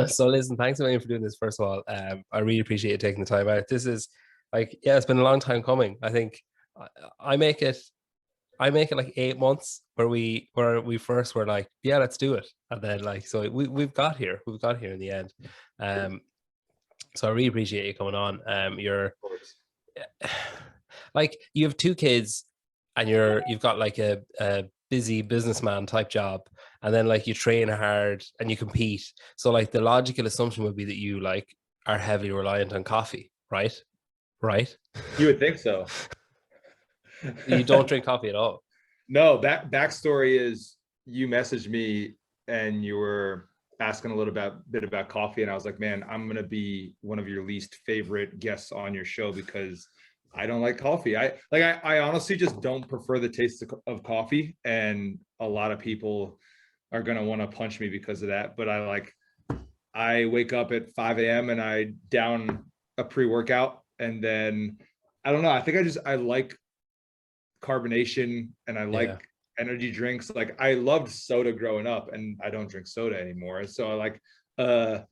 So listen, thanks a million for doing this. First of all, I really appreciate you taking the time out. This is like, yeah, it's been a long time coming. I think I, I make it. I make it like 8 months where we first were like, yeah, let's do it, and then like, so we've got here. We've got here in the end. Um, so I really appreciate you coming on. You're like, you have two kids, and you've got like a busy businessman type job, and then like you train hard and you compete. So like the logical assumption would be that you like are heavily reliant on coffee, right? Right? You would think so. You don't drink coffee at all. No, backstory is you messaged me and you were asking a little bit about coffee, and I was like, man, I'm gonna be one of your least favorite guests on your show because I don't like coffee. I honestly just don't prefer the taste of coffee, and a lot of people are gonna want to punch me because of that. But I wake up at 5 a.m. and I down a pre-workout, and then I don't know. I think I like carbonation, and I Yeah. like energy drinks. Like I loved soda growing up, and I don't drink soda anymore. So I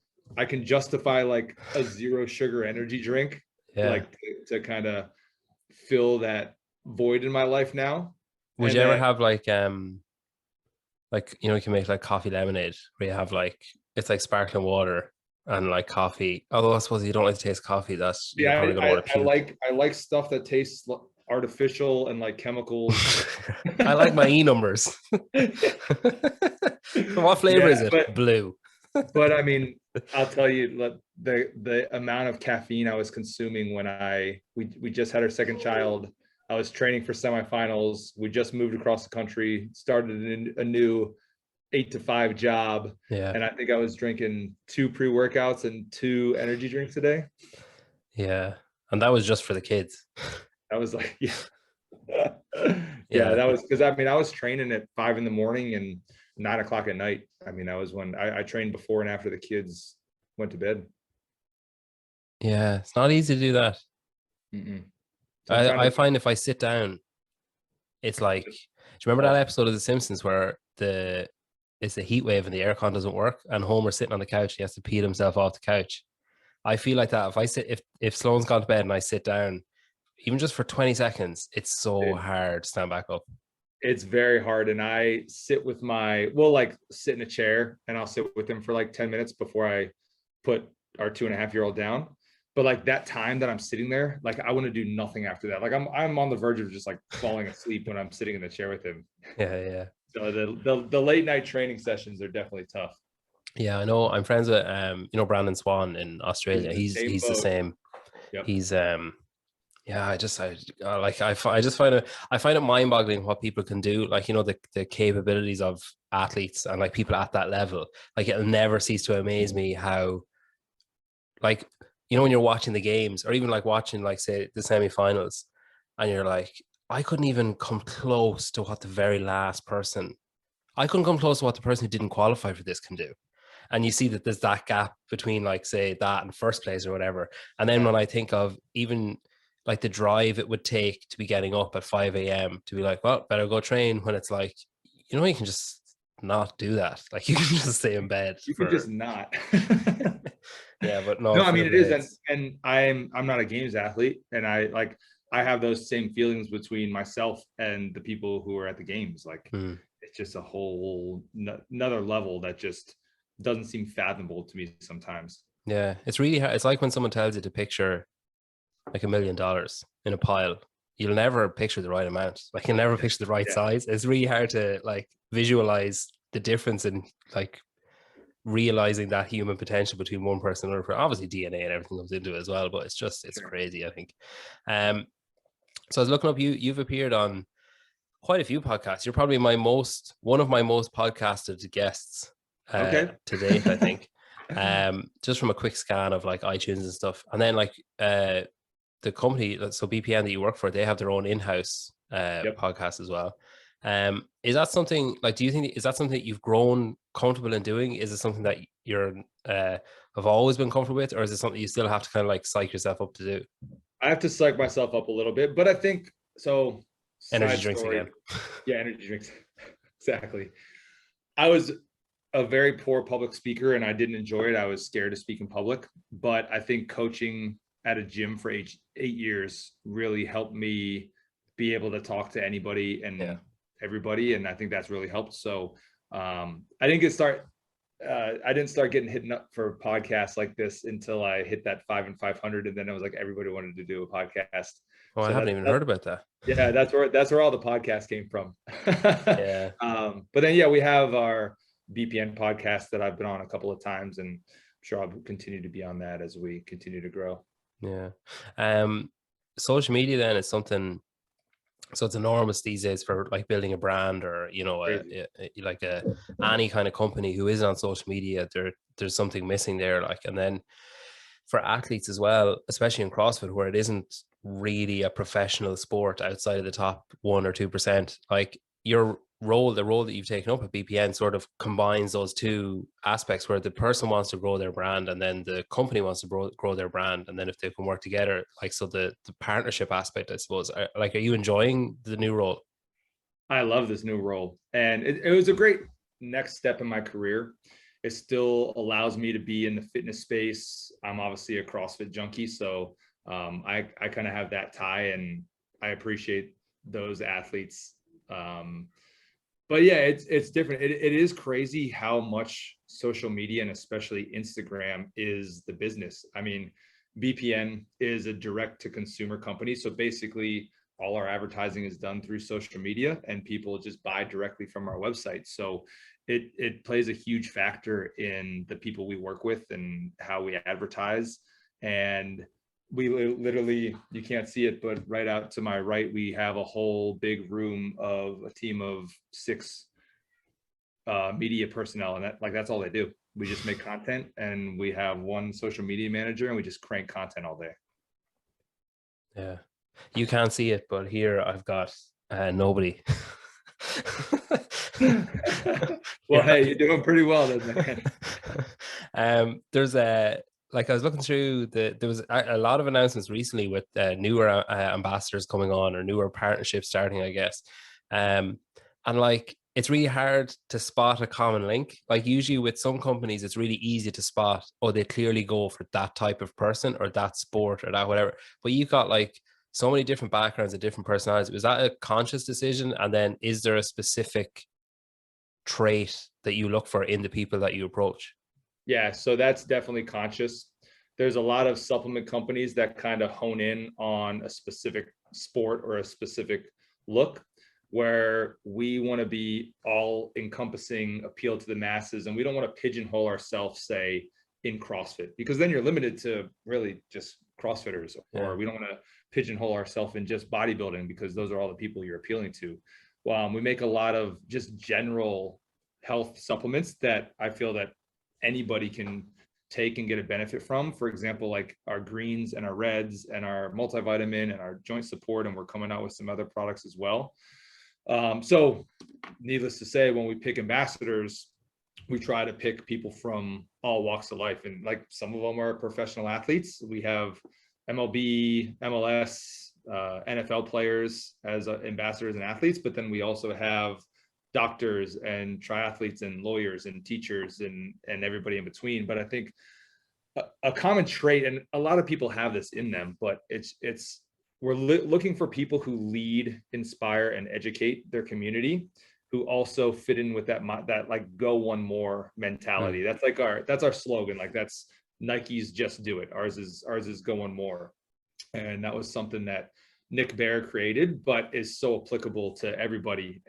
can justify like a zero sugar energy drink, Yeah. like to kind of fill that void in my life now. Would And you ever then have like, you know, you can make like coffee lemonade where you have like, it's like sparkling water and like coffee. Although I suppose you don't like to taste coffee, that's, you're yeah, probably going to want to puke. I like stuff that tastes artificial and like chemicals. I like my E numbers. So what flavor Yeah, is it? Blue. but I mean, I'll tell you the amount of caffeine I was consuming when we just had our second child. I was training for semifinals. We just moved across the country, started a new 8 to 5 job, Yeah. and I think I was drinking 2 pre-workouts and 2 energy drinks a day. Yeah. And that was just for the kids. I was like, yeah. Yeah, Yeah. that was because I mean I was training at 5 in the morning and 9 o'clock at night. I mean, that was when I trained before and after the kids went to bed. Yeah. It's not easy to do that. Mm-mm. So I'm trying I to. find if I sit down, it's like, do you remember that episode of The Simpsons where it's a heat wave and the aircon doesn't work and Homer's sitting on the couch, he has to peel himself off the couch. I feel like that if Sloane's gone to bed and I sit down, even just for 20 seconds, it's so hard to stand back up. It's very hard, and I sit with like sit in a chair, and I'll sit with him for like 10 minutes before I put our 2.5-year-old down. But like that time that I'm sitting there, like I want to do nothing after that. Like I'm on the verge of just like falling asleep when I'm sitting in the chair with him. Yeah. So the late night training sessions are definitely tough. Yeah, I know. I'm friends with you know, Brandon Swan in Australia. He's the same. Yep. He's yeah, I just find it mind-boggling what people can do. Like, you know, the capabilities of athletes and like people at that level. Like, it'll never cease to amaze me how, like, you know, when you're watching the games or even like watching, like, say, the semifinals, and you're like, I couldn't even come close to what the very last person. I couldn't come close to what the person who didn't qualify for this can do. And you see that there's that gap between, like, say, that and first place or whatever. And then when I think of even like the drive it would take to be getting up at 5 a.m. to be like, well, better go train, when it's like, you know, you can just not do that. Like, you can just stay in bed. You can just not. Yeah, but no, No, I for mean the it is, blades. and I'm not a games athlete, and I have those same feelings between myself and the people who are at the games. Like it's just a whole another level that just doesn't seem fathomable to me sometimes. Yeah, it's really hard. It's like when someone tells you to picture like $1 million in a pile. You'll never picture the right amount. Like, you'll never picture the right Yeah. size. It's really hard to like visualize the difference in like realizing that human potential between one person and another. Obviously DNA and everything comes into it as well, but it's crazy, I think. So I was looking up, you've appeared on quite a few podcasts. You're probably one of my most podcasted guests Okay. to date, I think. Just from a quick scan of like iTunes and stuff. And then like the company, so BPN that you work for, they have their own in-house podcast as well. Is that something like, do you think, is that something that you've grown comfortable in doing? Is it something that you're have always been comfortable with, or is it something you still have to kind of like psych yourself up to do? I have to psych myself up a little bit, but I think so. Energy Side drinks story. again. Yeah, energy drinks. Exactly. I was a very poor public speaker and I didn't enjoy it. I was scared to speak in public, but I think coaching at a gym for 8 years really helped me be able to talk to anybody and everybody. And I think that's really helped. So I didn't start getting hit up for podcasts like this until I hit that 5 and 500. And then it was like, everybody wanted to do a podcast. Oh, I haven't even heard about that. Yeah, that's where all the podcasts came from. Yeah. But then, yeah, we have our BPN podcast that I've been on a couple of times, and I'm sure I'll continue to be on that as we continue to grow. Yeah. Social media then is something, so it's enormous these days for like building a brand, or any kind of company who isn't on social media, there's something missing there. Like, and then for athletes as well, especially in CrossFit, where it isn't really a professional sport outside of the top 1 or 2%, like the role that you've taken up at BPN sort of combines those two aspects, where the person wants to grow their brand and then the company wants to grow their brand, and then if they can work together, like, so the partnership aspect, I suppose. Are you enjoying the new role? I love this new role, and it was a great next step in my career. It still allows me to be in the fitness space. I'm obviously a CrossFit junkie, so I kind of have that tie, and I appreciate those athletes. But yeah, it's different. It is crazy how much social media, and especially Instagram, is the business. I mean, BPN is a direct to consumer company. So basically all our advertising is done through social media, and people just buy directly from our website. So it plays a huge factor in the people we work with and how we advertise. And we literally, you can't see it, but right out to my right, we have a whole big room of a team of 6 media personnel, and that's all they do. We just make content, and we have one social media manager, and we just crank content all day. Yeah, you can't see it, but here I've got nobody. Well, hey, you're doing pretty well then, man. There's I was looking through there was a lot of announcements recently with newer ambassadors coming on, or newer partnerships starting, I guess. And like, it's really hard to spot a common link. Like, usually with some companies, it's really easy to spot, oh, they clearly go for that type of person or that sport or that whatever. But you've got like so many different backgrounds and different personalities. Was that a conscious decision? And then is there a specific trait that you look for in the people that you approach? Yeah, so that's definitely conscious. There's a lot of supplement companies that kind of hone in on a specific sport or a specific look, where we want to be all encompassing, appeal to the masses, and we don't want to pigeonhole ourselves, say, in CrossFit, because then you're limited to really just CrossFitters. Or we don't want to pigeonhole ourselves in just bodybuilding, because those are all the people you're appealing to. We make a lot of just general health supplements that I feel that anybody can take and get a benefit from. For example, like our greens and our reds and our multivitamin and our joint support, and we're coming out with some other products as well. So needless to say, when we pick ambassadors, we try to pick people from all walks of life. And like, some of them are professional athletes. We have MLB, MLS, NFL players as ambassadors and athletes, but then we also have doctors and triathletes and lawyers and teachers and everybody in between. But I think a common trait, and a lot of people have this in them, but we're looking for people who lead, inspire, and educate their community, who also fit in with that like go one more mentality. That's our slogan. Like, that's Nike's just do it. Ours is go one more. And that was something that Nick Bear created, but is so applicable to everybody,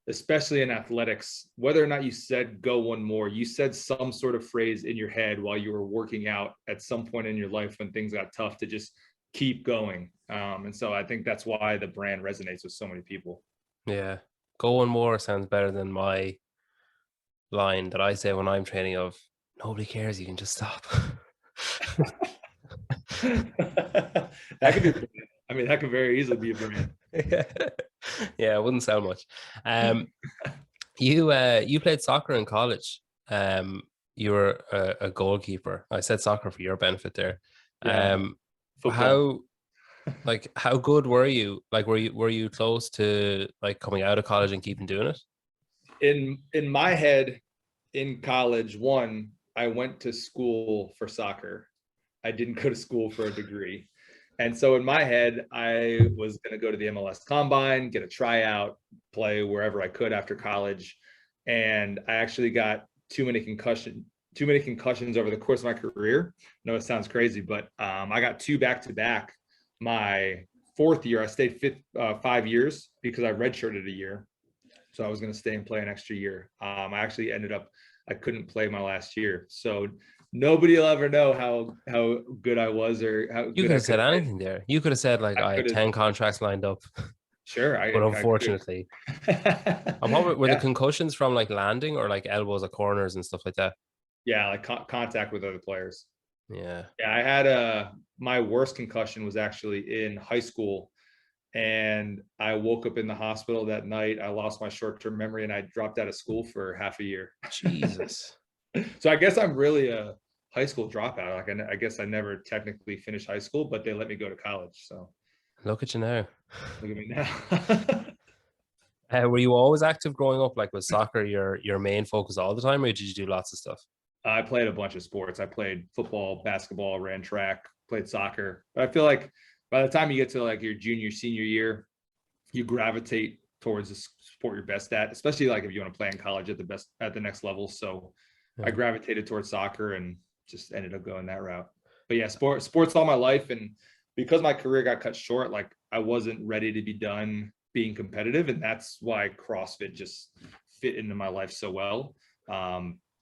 especially in athletics. Whether or not you said go one more, you said some sort of phrase in your head while you were working out at some point in your life when things got tough, to just keep going. And so I think that's why the brand resonates with so many people. Yeah. Go one more sounds better than my line that I say when I'm training of, nobody cares, you can just stop. That could be, I mean, that could very easily be a brand. Yeah, it wouldn't sell much. You played soccer in college. You were a goalkeeper. I said soccer for your benefit there. Football. How good were you? Like, were you close to like coming out of college and keeping doing it? In my head, in college, I went to school for soccer. I didn't go to school for a degree. And so in my head, I was going to go to the MLS Combine, get a tryout, play wherever I could after college. And I actually got too many concussions over the course of my career. I know it sounds crazy, but I got two back to back. My fourth year, I stayed 5 years because I redshirted a year. So I was going to stay and play an extra year. I actually ended up, I couldn't play my last year. So nobody will ever know how good I was or how You good could I have could said have been. anything there. You could have said like I I could had have, 10 contracts lined up, sure, but I could unfortunately. And what have. were the Yeah, concussions from, like landing or like elbows or corners and stuff like that? yeah, like contact with other players. Yeah. Yeah, I had my worst concussion was actually in high school, and I woke up in the hospital that night. I lost my short-term memory, and I dropped out of school for half a year. Jesus. So I guess I'm really a high school dropout. Like I guess I never technically finished high school, but they let me go to college. So Look at you now. look at me now. Were you always active growing up? Like, was soccer your main focus all the time, or did you do lots of stuff? I played a bunch of sports. I played football, basketball, ran track, played soccer. But I feel like by the time you get to like your junior, senior year, you gravitate towards the sport you're best at, especially like if you want to play in college at the next level. So I Yeah. gravitated towards soccer and just ended up going that route. But yeah, sports all my life. And because my career got cut short, like I wasn't ready to be done being competitive. And that's why CrossFit just fit into my life so well.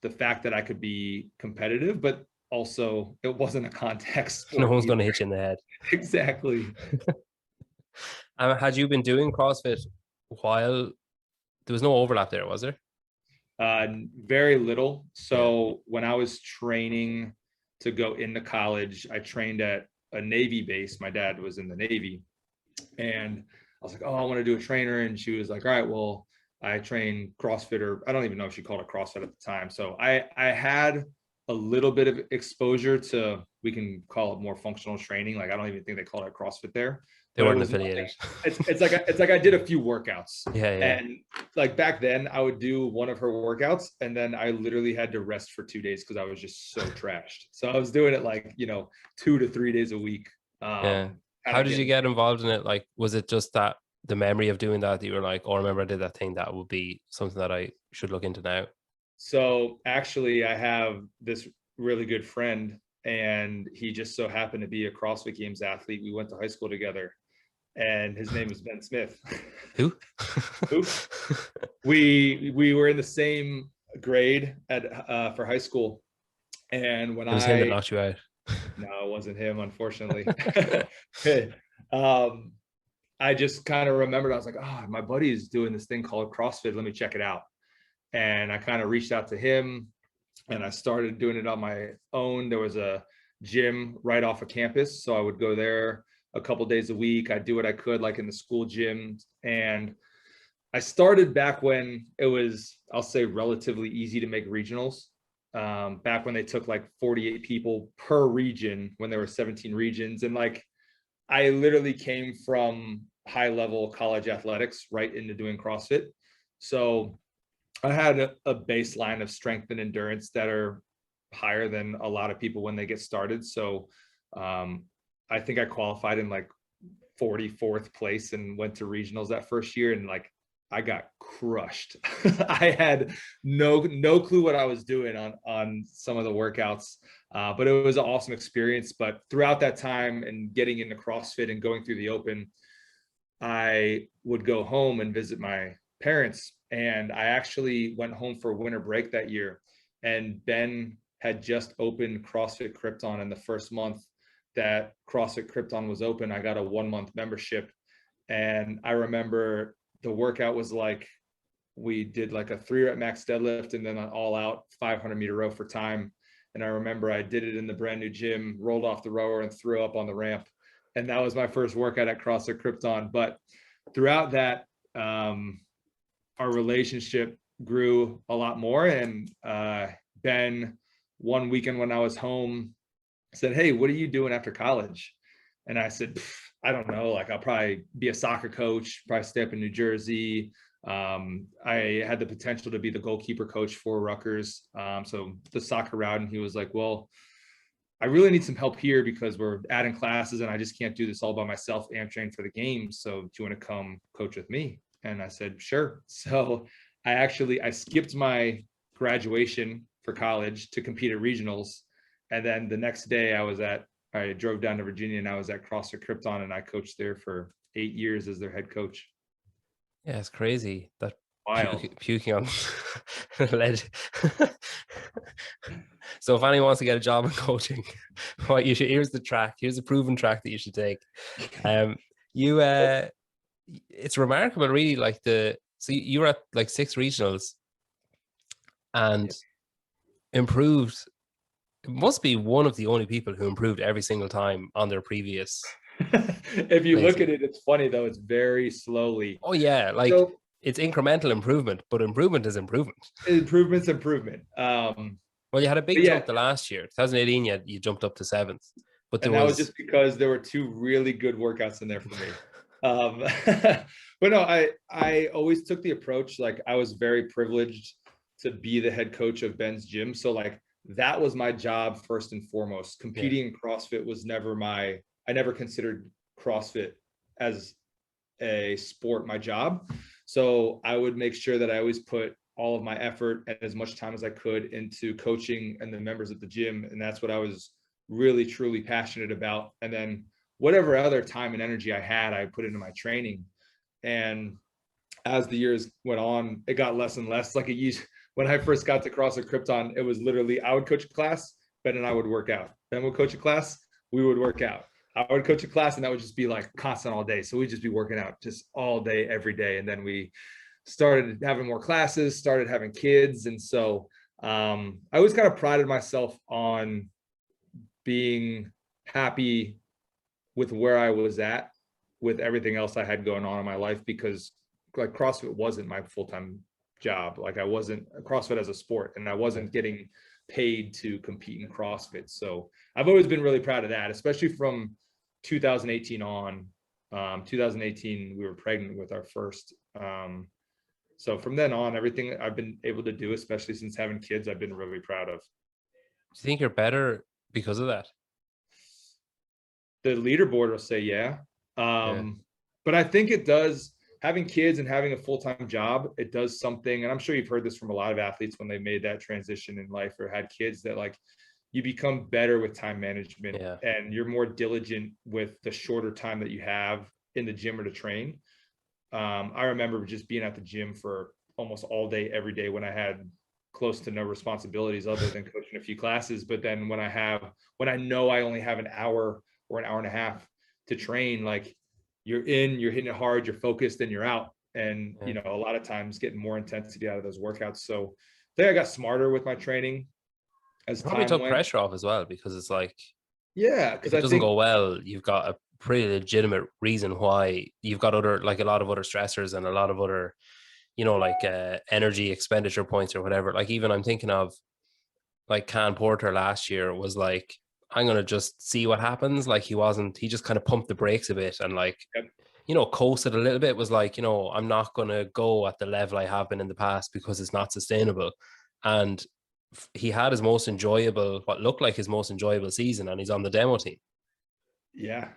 The fact that I could be competitive, but also it wasn't a contact No sport one's going either. to hit you in the head. Exactly. Had you been doing CrossFit while there was no overlap there, was there? Very little. Yeah. So when I was training to go into college, I trained at a Navy base. My dad was in the Navy, and I was like, "Oh, I want to do a trainer." And she was like, "All right, well, I train CrossFit, or I don't even know if she called it CrossFit at the time." So I had a little bit of exposure to, we can call it more functional training. Like I don't even think they called it CrossFit there, They but it weren't was affiliated. nothing. It's like I did a few workouts, Yeah, yeah. and like back then I would do one of her workouts, and then I literally had to rest for 2 days because I was just so trashed. So I was doing it like 2 to 3 days a week. Yeah. Kind How of did you getting. get involved in it? Like, was it just that the memory of doing that you were like, oh, I remember I did that thing, that would be something that I should look into now? So actually, I have this really good friend, and he just so happened to be a CrossFit Games athlete. We went to high school together, and his name is Ben Smith. Who? Who? We were in the same grade at for high school, and when It was him that I knocked you out. no, it wasn't him, unfortunately. um, I just kind of remembered, I was like, oh, my buddy is doing this thing called CrossFit. Let me check it out. And I kind of reached out to him, and I started doing it on my own. There was a gym right off of campus, so I would go there a couple days a week. I'd do what I could, like in the school gym. And I started back when it was, I'll say, relatively easy to make regionals. Back when they took like 48 people per region, when there were 17 regions. And like, I literally came from high level college athletics right into doing CrossFit. So I had a baseline of strength and endurance that are higher than a lot of people when they get started. So I think I qualified in like 44th place and went to regionals that first year, and like I got crushed. I had no clue what I was doing on some of the workouts, but it was an awesome experience. But throughout that time and getting into CrossFit and going through the open, I would go home and visit my parents. And I actually went home for winter break that year. And Ben had just opened CrossFit Krypton. In the first month that CrossFit Krypton was open, I got a 1 month membership. And I remember the workout was like, we did like a 3 rep max deadlift and then an all out 500-meter row for time. And I remember I did it in the brand new gym, rolled off the rower and threw up on the ramp. And that was my first workout at CrossFit Krypton. But throughout that, our relationship grew a lot more. And Ben, one weekend when I was home, said, "Hey, what are you doing after college?" And I said, "I don't know. Like, I'll probably be a soccer coach, probably stay up in New Jersey. I had the potential to be the goalkeeper coach for Rutgers. So the soccer route, and he was like, well, I really need some help here because we're adding classes and I just can't do this all by myself and train for the games. So do you want to come coach with me? And I said, sure. So I skipped my graduation for college to compete at regionals. And then the next day I drove down to Virginia and I was at CrossFit Krypton and I coached there for 8 years as their head coach. Yeah, it's crazy that Wild. puking on lead. So if anyone wants to get a job in coaching, what you should here's the track. Here's the proven track that you should take. You it's remarkable, really. Like so you were at like 6 regionals and improved. It must be one of the only people who improved every single time on their previous If you look at placement. it, it's funny though. It's very slowly. Oh yeah, like So it's incremental improvement, but improvement is improvement. improvement. Well, you had a But big yeah, jump the last year, 2018. You jumped up to 7th, but there and that was was just because there were two really good workouts in there for me. Um, but no, I always took the approach, like I was very privileged to be the head coach of Ben's gym. So like that was my job first and foremost. yeah, Competing in CrossFit was I never considered CrossFit as a sport my job. So I would make sure that I always put all of my effort and as much time as I could into coaching and the members at the gym. And that's what I was really, truly passionate about. And then whatever other time and energy I had, I put into my training. And as the years went on, it got less and less. Like it used, when I first got to CrossFit Krypton, it was literally I would coach a class, Ben and I would work out. Ben would coach a class, we would work out. I would coach a class, and that would just be like constant all day. So we'd just be working out just all day, every day. And then we started having more classes, started having kids. And so I always kind of prided myself on being happy with where I was at with everything else I had going on in my life, because like CrossFit wasn't my full-time job. Like I wasn't CrossFit as a sport, and I wasn't getting paid to compete in CrossFit. So I've always been really proud of that, especially from 2018 on. 2018, we were pregnant with our first. So from then on, everything I've been able to do, especially since having kids, I've been really proud of. do you think you're better because of that? The leaderboard will say yeah. Yeah, But I think it does, having kids and having a full-time job, it does something, and I'm sure you've heard this from a lot of athletes when they made that transition in life or had kids, that like you become better with time management yeah, and you're more diligent with the shorter time that you have in the gym or to train. I remember just being at the gym for almost all day, every day, when I had close to no responsibilities other than coaching a few classes. But then when I know I only have an hour or an hour and a half to train, like you're hitting it hard, you're focused, and you're out. And, yeah. a lot of times getting more intensity out of those workouts. So I think I got smarter with my training as It probably time took went. pressure off as well because it's like Yeah. if Cause it I doesn't think, go well, you've got a pretty legitimate reason why you've got other like a lot of other stressors and a lot of other, like energy expenditure points or whatever. Like even I'm thinking of like Can Porter last year was like, I'm gonna just see what happens. Like he just kind of pumped the brakes a bit and like, yep, coasted a little bit, was like, I'm not gonna go at the level I have been in the past because it's not sustainable. And he had what looked like his most enjoyable season, and he's on the demo team. yeah,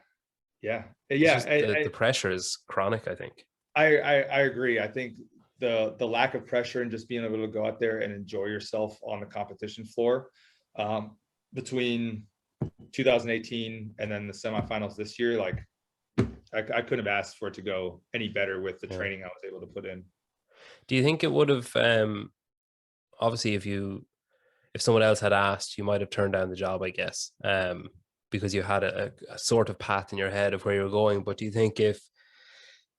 yeah, It's yeah. just the pressure is chronic, I think. I agree. I think the lack of pressure and just being able to go out there and enjoy yourself on the competition floor, between 2018 and then the semifinals this year, like I couldn't have asked for it to go any better with the Yeah. training I was able to put in. Do you think it would have obviously if someone else had asked, you might have turned down the job, I guess, because you had a sort of path in your head of where you were going. But do you think if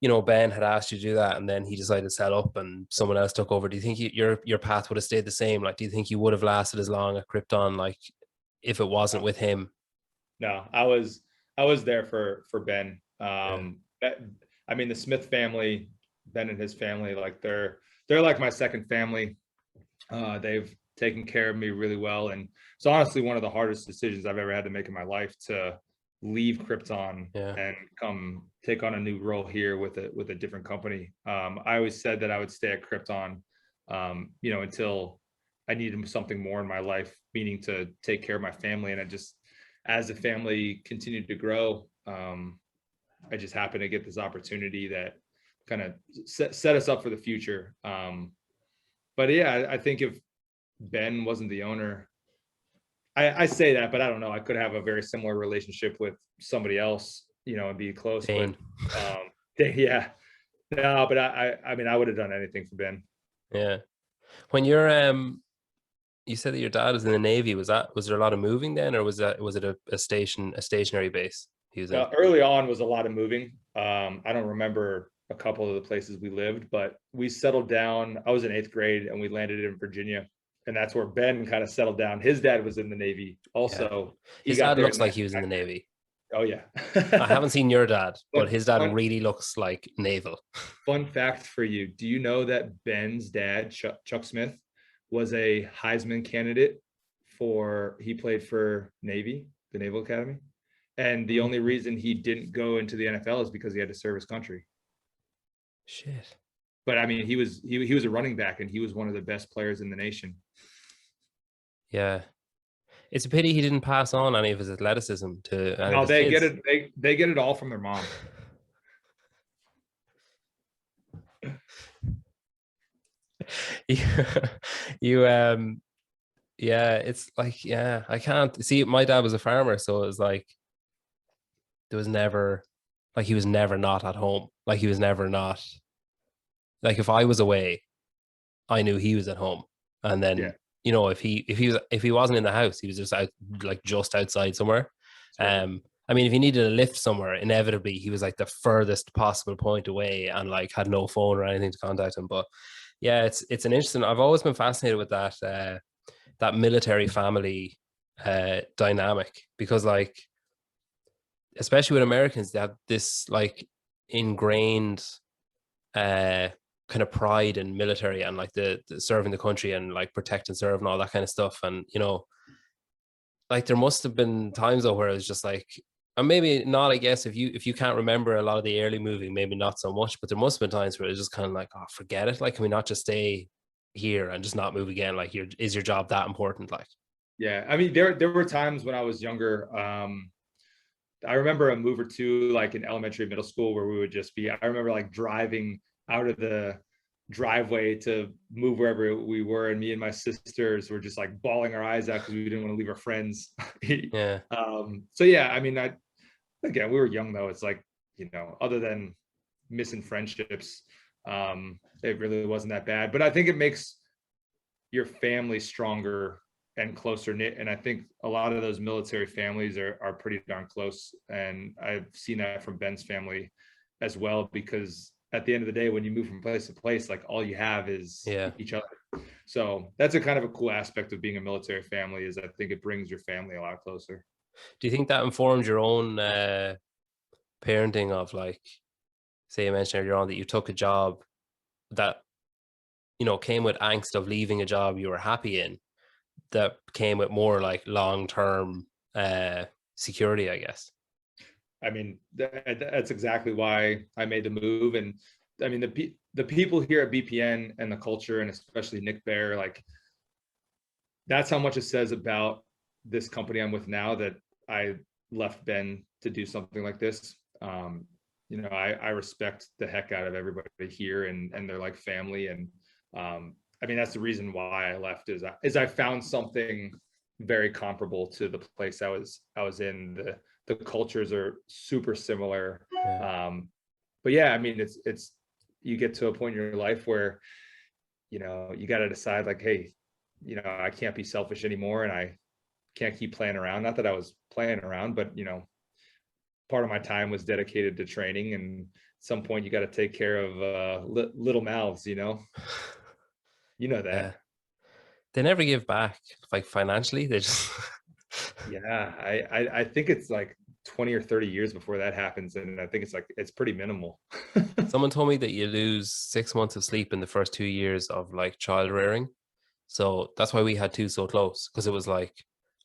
Ben had asked you to do that and then he decided to sell up and someone else took over, do you think your path would have stayed the same? Like, do you think you would have lasted as long at Krypton, like if it wasn't with him? No, I was there for Ben. Yeah, I mean, the Smith family, Ben and his family, like they're like my second family. They've taken care of me really well, and it's honestly one of the hardest decisions I've ever had to make in my life, to leave Krypton Yeah. and come take on a new role here with a different company. I always said that I would stay at Krypton, until I needed something more in my life, meaning to take care of my family. And I just, as the family continued to grow, I just happened to get this opportunity that kind of set us up for the future. But yeah, I think if Ben wasn't the owner, I say that, but I don't know. I could have a very similar relationship with somebody else, and be close. Pain. But yeah, no. But I mean, I would have done anything for Ben. Yeah. When you're you said that your dad was in the Navy. Was there a lot of moving then, or was it a stationary base he was in? Early on was a lot of moving. I don't remember a couple of the places we lived, but we settled down. I was in 8th grade and we landed in Virginia. And that's where Ben kind of settled down. His dad was in the Navy also. Yeah. He His got dad there looks in like he was in the Navy. Oh yeah. I haven't seen your dad, but his dad fun, really looks like naval. Fun fact for you. Do you know that Ben's dad, Chuck Smith, was a Heisman candidate he played for Navy, the Naval Academy? And the only reason he didn't go into the NFL is because he had to serve his country. Shit. But I mean, he was a running back, and he was one of the best players in the nation. Yeah. It's a pity he didn't pass on any of his athleticism to any of his they kids. get it. They get it all from their mom. Yeah, it's like, yeah, I can't see. My dad was a farmer, so it was like there was never, like, he was never not at home. Like, he was never not, like, if I was away, I knew he was at home. And then, Yeah. if he wasn't in the house, he was just out, like, just outside somewhere. Right. I mean, if he needed a lift somewhere, inevitably he was like the furthest possible point away and like had no phone or anything to contact him. But yeah, it's an interesting. I've always been fascinated with that military family dynamic, because, like, especially with Americans, they have this like ingrained kind of pride in military and like the serving the country and like protect and serve and all that kind of stuff. And like, there must have been times though where it was just like, and maybe not, I guess, if you can't remember a lot of the early moving, maybe not so much, but there must have been times where it was just kind of like, oh, forget it. Like, can we not just stay here and just not move again? Like, is your job that important? Like, Yeah, I mean, there were times when I was younger. I remember a move or two, like in elementary, middle school, where we would just be. I remember like driving out of the driveway to move wherever we were, and me and my sisters were just like bawling our eyes out because we didn't want to leave our friends. yeah. So yeah, I mean, again, we were young though. It's like, other than missing friendships, it really wasn't that bad. But I think it makes your family stronger and closer knit. And I think a lot of those military families are pretty darn close. And I've seen that from Ben's family as well, because at the end of the day, when you move from place to place, like, all you have is each other. So that's a kind of a cool aspect of being a military family, is I think it brings your family a lot closer. Do you think that informed your own parenting of, like, say you mentioned earlier on that you took a job that, came with angst of leaving a job you were happy in, that came with more like long-term security, I guess? I mean, that's exactly why I made the move. And I mean, the people here at BPN and the culture, and especially Nick Bear, like, that's how much it says about this company I'm with now, that I left Ben to do something like this. I respect the heck out of everybody here, and they're like family. And I mean, that's the reason why I left, is I found something very comparable to the place I was in. The cultures are super similar. Yeah. But yeah, I mean, it's you get to a point in your life where, you got to decide, like, hey, I can't be selfish anymore, and I can't keep playing around. Not that I was playing around, but part of my time was dedicated to training, and at some point you got to take care of little mouths, you know that. Yeah. They never give back, like, financially. They just Yeah, I think it's like 20 or 30 years before that happens, and I think it's pretty minimal. Someone told me that you lose 6 months of sleep in the first 2 years of like child rearing. So that's why we had two so close, because it was like,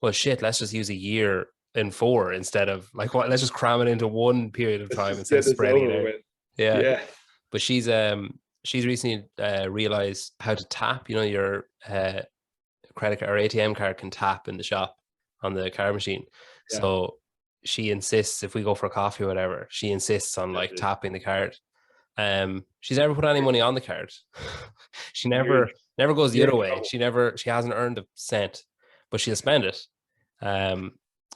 well, shit, let's just use a year in 4 instead of like what? Let's just cram it into one period of Let's time just instead get of this spreading it over out. with. Yeah, Yeah. but she's recently realized how to tap. You know, your credit card or ATM card can tap in the shop on the card machine. Yeah. So she insists if we go for coffee or whatever, she insists on like tapping the card. She's never put any money on the card. She You're never goes the you're other in way. trouble. She hasn't earned a cent, but she'll spend it. Um,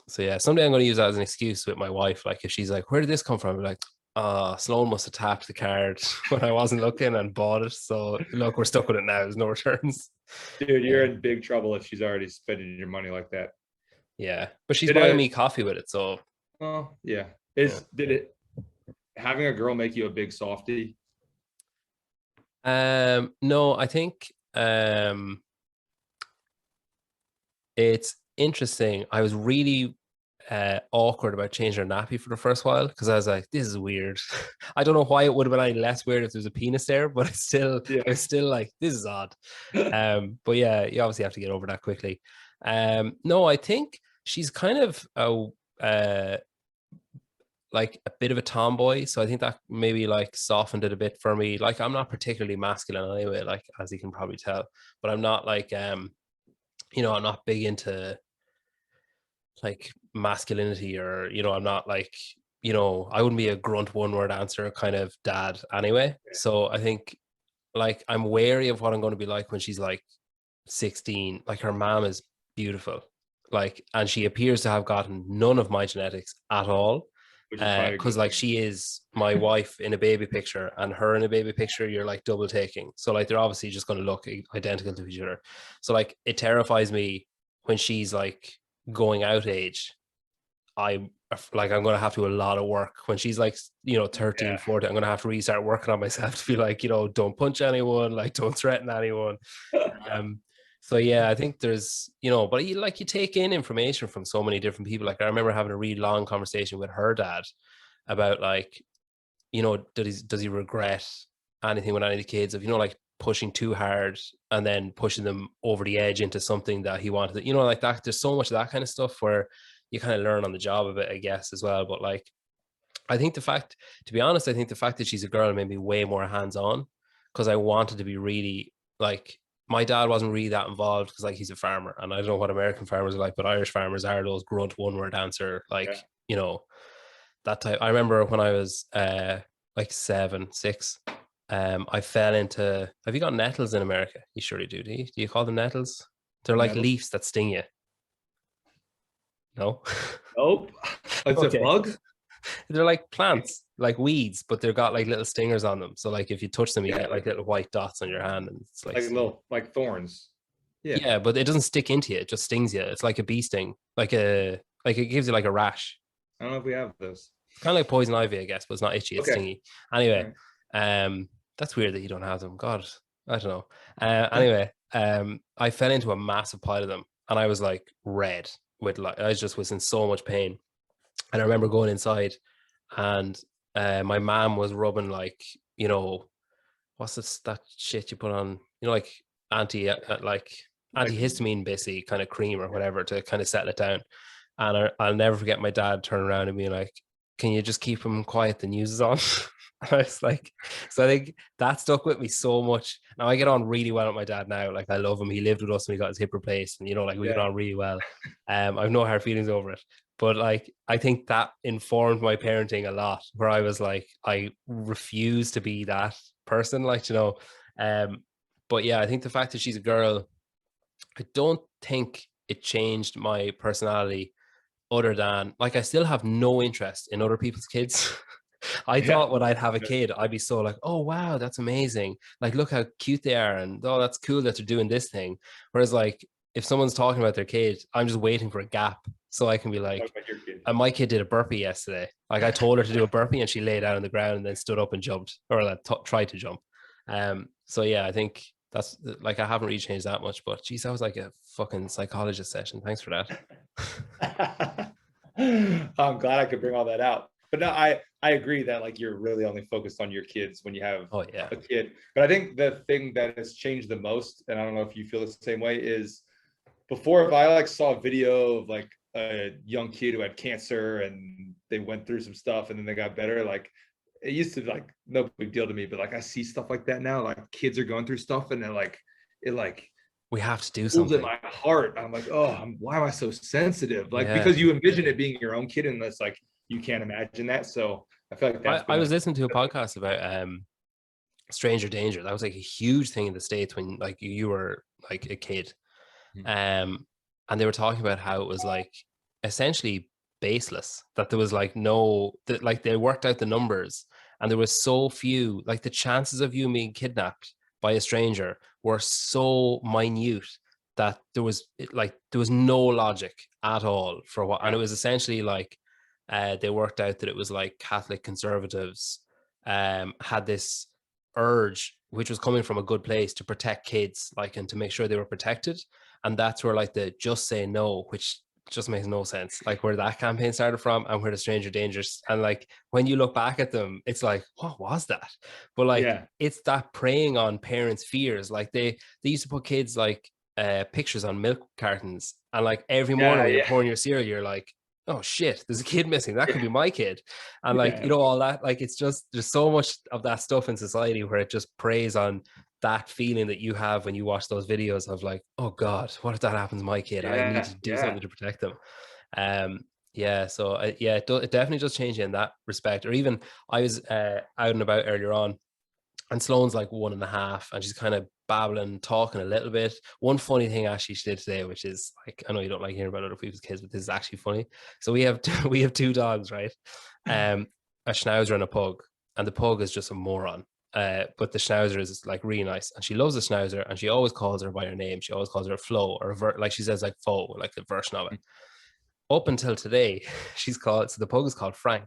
so yeah, someday I'm going to use that as an excuse with my wife. Like if she's like, "Where did this come from?" I'm like, Sloan must have tapped the card when I wasn't looking and bought it. So look, we're stuck with it now. There's no returns. Dude, you're Yeah, in big trouble if she's already spending your money like that. yeah. But she's Did buying a me coffee with it. So well, yeah. yeah. Did it having a girl make you a big softie? No, I think it's interesting. I was really awkward about changing her nappy for the first while because I was like, this is weird. I don't know why it would have been any less weird if there was a penis there, but Yeah. I was still like, this is odd. But yeah, you obviously have to get over that quickly. No, I think she's kind of like a bit of a tomboy, so I think that maybe like softened it a bit for me. Like I'm not particularly masculine anyway, like as you can probably tell, but I'm not like I'm not big into like masculinity or I'm not like I wouldn't be a grunt one word answer kind of dad anyway. So I think like I'm wary of what I'm going to be like when she's like 16. Like her mom is beautiful, like, and she appears to have gotten none of my genetics at all, Which is probably a because good like thing. she is my wife in a baby picture and her in a baby picture, you're like double taking, so like they're obviously just going to look identical to each other. So like it terrifies me when she's like going out age. I'm like I'm gonna have to do a lot of work when she's like 13, Yeah. 14. I'm gonna have to really start working on myself to be like, don't punch anyone, like don't threaten anyone. um so yeah, I think there's but you take in information from so many different people. Like I remember having a really long conversation with her dad about like, does he regret anything with any of the kids of like pushing too hard and then pushing them over the edge into something that he wanted, like that. There's so much of that kind of stuff where you kind of learn on the job a bit, I guess, as well. But like I think to be honest, I think the fact that she's a girl made me way more hands-on because I wanted to be really like, my dad wasn't really that involved because like he's a farmer, and I don't know what American farmers are like, but Irish farmers are those grunt one word answer, like, Yeah. that type. I remember when I was like 7, 6, I fell into. Have you got nettles in America? You surely do. Do you call them nettles? They're like Metal. leaves that sting you. No. Nope. It's a Okay. bug. They're like plants, like weeds, but they've got like little stingers on them. So like if you touch them, you Yeah, get like little white dots on your hand, and it's like like stinging. little like thorns. Yeah. Yeah, but it doesn't stick into you; it just stings you. It's like a bee sting, like it gives you like a rash. I don't know if we have those. It's kind of like poison ivy, I guess, but it's not itchy; it's Okay. stingy. All Anyway, right. that's weird that you don't have them. God, I don't know. Anyway, I fell into a massive pile of them, and I was like red with like I just was in so much pain. And I remember going inside, and my mom was rubbing like what's that shit you put on, like like Like antihistamine, basically, kind of cream or whatever to kind of settle it down. And I'll never forget my dad turning around and being like, "Can you just keep him quiet? The news is on." I was like, so I think that stuck with me so much. Now I get on really well with my dad now. Like I love him. He lived with us when he got his hip replaced, and like we get yeah. on really well. I've no hard feelings over it. But like I think that informed my parenting a lot, where I was like, I refuse to be that person, like, but yeah, I think the fact that she's a girl, I don't think it changed my personality, other than like I still have no interest in other people's kids. I Yeah. thought when I'd have a kid, I'd be so like, oh wow, that's amazing. Like, look how cute they are, and oh, that's cool that they're doing this thing. Whereas like if someone's talking about their kid, I'm just waiting for a gap so I can be Talk like, about your kid. and my kid did a burpee yesterday. Like I told her to do a burpee and she lay down on the ground and then stood up and jumped, or like tried to jump. So yeah, I think that's like I haven't really changed that much, but geez, that was like a fucking psychologist session. Thanks for that. I'm glad I could bring all that out. But no, I agree that like you're really only focused on your kids when you have Oh yeah. a kid. But I think the thing that has changed the most, and I don't know if you feel the same way, is before if I like saw a video of like a young kid who had cancer and they went through some stuff and then they got better. Like it used to like no big deal to me, but like I see stuff like that now. Like kids are going through stuff and they're like, it like We have to do pulls at something. my heart. I'm like, oh, why am I so sensitive? Like Yeah. because you envision it being your own kid, and that's like you can't imagine that. So I feel like that's I been was like, listening to a podcast about stranger danger. That was like a huge thing in the States when like you were like a kid. Um, and they were talking about how it was like essentially baseless, that there was like no that like they worked out the numbers and there was so few, like the chances of you being kidnapped by a stranger were so minute that there was no logic at all for what, and yeah, it was essentially like they worked out that it was like Catholic conservatives had this urge, which was coming from a good place, to protect kids, like, and to make sure they were protected. And that's where like the just say no, which just makes no sense, like where that campaign started from and where the stranger dangers, and like when you look back at them, it's like, what was that? But like yeah, it's that preying on parents' fears. Like they used to put kids like pictures on milk cartons, and like every morning yeah, when you're yeah, pouring your cereal, you're like, oh shit, there's a kid missing, that could yeah, be my kid. And like, yeah, you know, all that, like it's just there's so much of that stuff in society where it just preys on that feeling that you have when you watch those videos of like, oh god, what if that happens to my kid? I need yeah, to do yeah. something to protect them. um yeah, so yeah, it definitely does change you in that respect. Or even I was out and about earlier on, and Sloane's like 1.5, and she's kind of babbling, talking a little bit. One funny thing actually she did today, which is like, I know you don't like hearing about other people's kids, but this is actually funny. So we have we have two dogs, right? A Schnauzer and a pug, and the pug is just a moron. But the Schnauzer is like really nice, and she loves the Schnauzer, and she always calls her by her name. She always calls her Flo, or like she says like Fo, like the version of it. Up until today, she's called, so the pug is called Frank,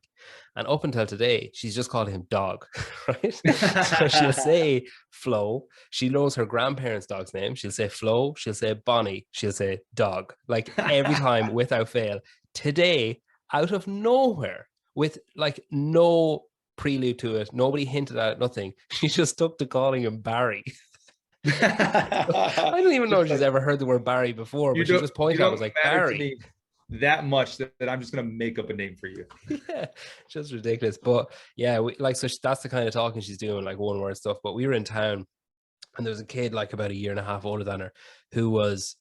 and up until today, she's just called him Dog, right? So she'll say Flo. She knows her grandparents' dog's name. She'll say Flo. She'll say Bonnie. She'll say Dog, like every time without fail. Today, out of nowhere, with like no prelude to it, nobody hinted at it, nothing. She just stuck to calling him Barry. I don't even know Just if she's like ever heard the word Barry before, but she just you pointed out, don't was like, matter to Barry. me that much that I'm just gonna make up a name for you. Yeah, just ridiculous. But yeah, like, so that's the kind of talking she's doing, like one word stuff. But we were in town, and there was a kid like about a year and a half older than her, who was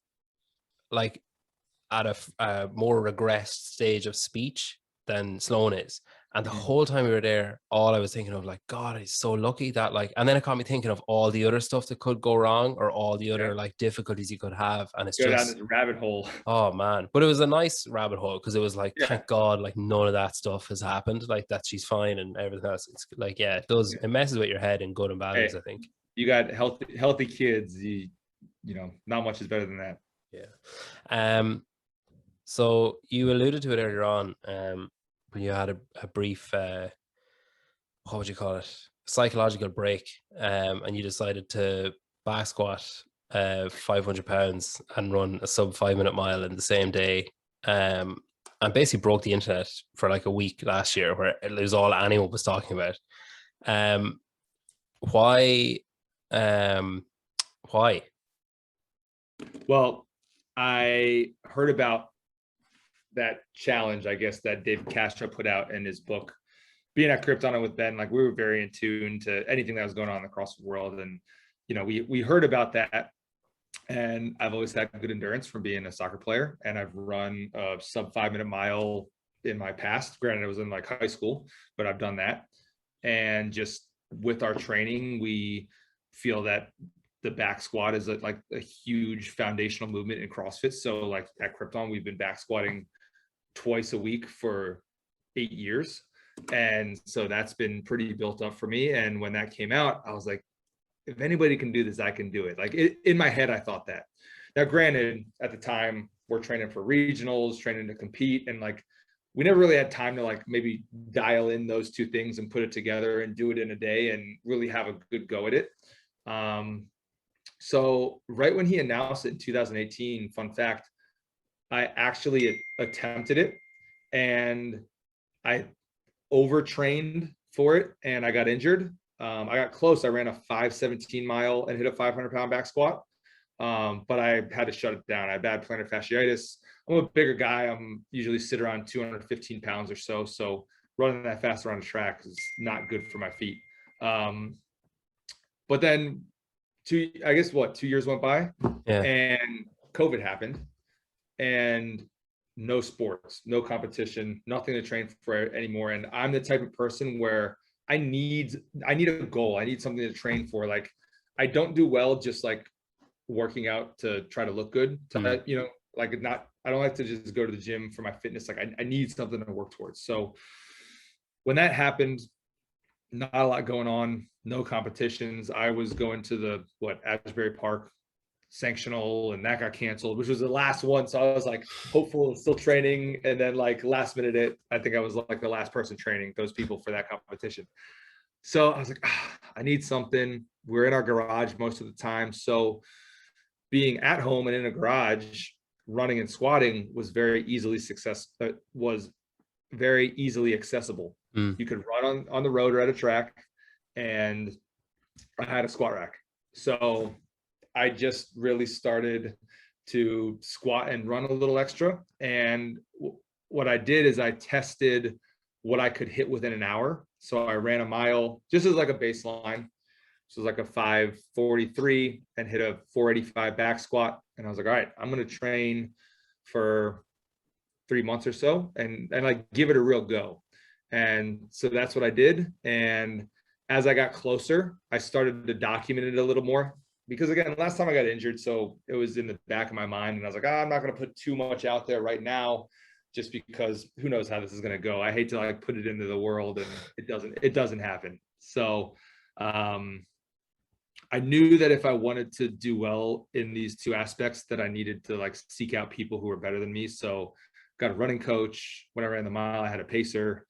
like at a more regressed stage of speech than Sloan is. And the Mhm. whole time we were there, all I was thinking of, like, God, he's so lucky that, like, and then it got me thinking of all the other stuff that could go wrong, or all the Yeah, other like difficulties you could have. And it's go down just, this rabbit hole. oh man. But it was a nice rabbit hole, because it was like, Yeah, thank God, like none of that stuff has happened, like that she's fine and everything else. It's like, yeah, it does, yeah. it messes with your head in good and bad ways, Hey, I think. you got healthy kids. You know, not much is better than that. Yeah. So you alluded to it earlier on, when you had a brief what would you call it, psychological break, and you decided to back squat 500 pounds and run a sub 5 minute mile in the same day, and basically broke the internet for like a week last year, where it was all anyone was talking about. um why um why? Well, I heard about that challenge, I guess, that David Castro put out in his book. Being at Krypton with Ben, like we were very in tune to anything that was going on in the CrossFit world, and you know, we heard about that. And I've always had good endurance from being a soccer player, and I've run a sub 5 minute mile in my past. Granted, it was in like high school, but I've done that. And just with our training, we feel that the back squat is like a huge foundational movement in CrossFit. So like at Krypton, we've been back squatting twice a week for 8 years. And so that's been pretty built up for me. And when that came out, I was like, if anybody can do this, I can do it. Like in my head, I thought that. Now, granted, at the time, we're training for regionals, training to compete, and like we never really had time to like maybe dial in those two things and put it together and do it in a day and really have a good go at it. So right when he announced it in 2018, fun fact, I actually attempted it, and I overtrained for it and I got injured. I got close. I ran a 5:17 and hit a 500-pound back squat. But I had to shut it down. I had bad plantar fasciitis. I'm a bigger guy. I'm usually sit around 215 pounds or so. So running that fast around a track is not good for my feet. But then I guess 2 years went by Yeah. and COVID happened and no sports, no competition, nothing to train for anymore. And I'm the type of person where I need a goal. I need something to train for. Like I don't do well just like working out to try to look good. Like I don't like to just go to the gym for my fitness. Like I need something to work towards. So when that happened, not a lot going on, no competitions. I was going to the Asbury Park sanctional, and that got canceled, which was the last one. So I was like hopeful, still training, and then like last minute, I think I was like the last person training those people for that competition. So I was like, I need something. We're in our garage most of the time, so being at home and in a garage, running and squatting was very easily accessible. Mm. You could run on the road or at a track, and I had a squat rack. So I just really started to squat and run a little extra. And what I did is I tested what I could hit within an hour. So I ran a mile just as like a baseline. So it was like a 5:43 and hit a 4:85 back squat. And I was like, all right, I'm going to train for 3 months or so and like give it a real go. And so that's what I did. And as I got closer, I started to document it a little more because again, last time I got injured, so it was in the back of my mind and I was like, I'm not going to put too much out there right now just because who knows how this is going to go. I hate to like put it into the world and it doesn't happen. So I knew that if I wanted to do well in these two aspects that I needed to like seek out people who were better than me. So got a running coach. When I ran the mile, I had a pacer.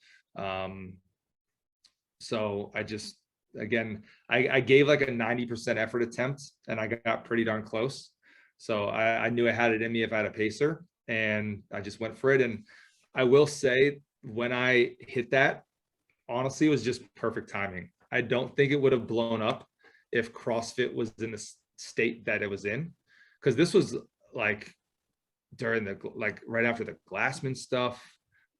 So I just, again, I gave like a 90% effort attempt and I got pretty darn close. So I knew I had it in me if I had a pacer and I just went for it. And I will say when I hit that, honestly, it was just perfect timing. I don't think it would have blown up if CrossFit was in the state that it was in. Because this was like during right after the Glassman stuff.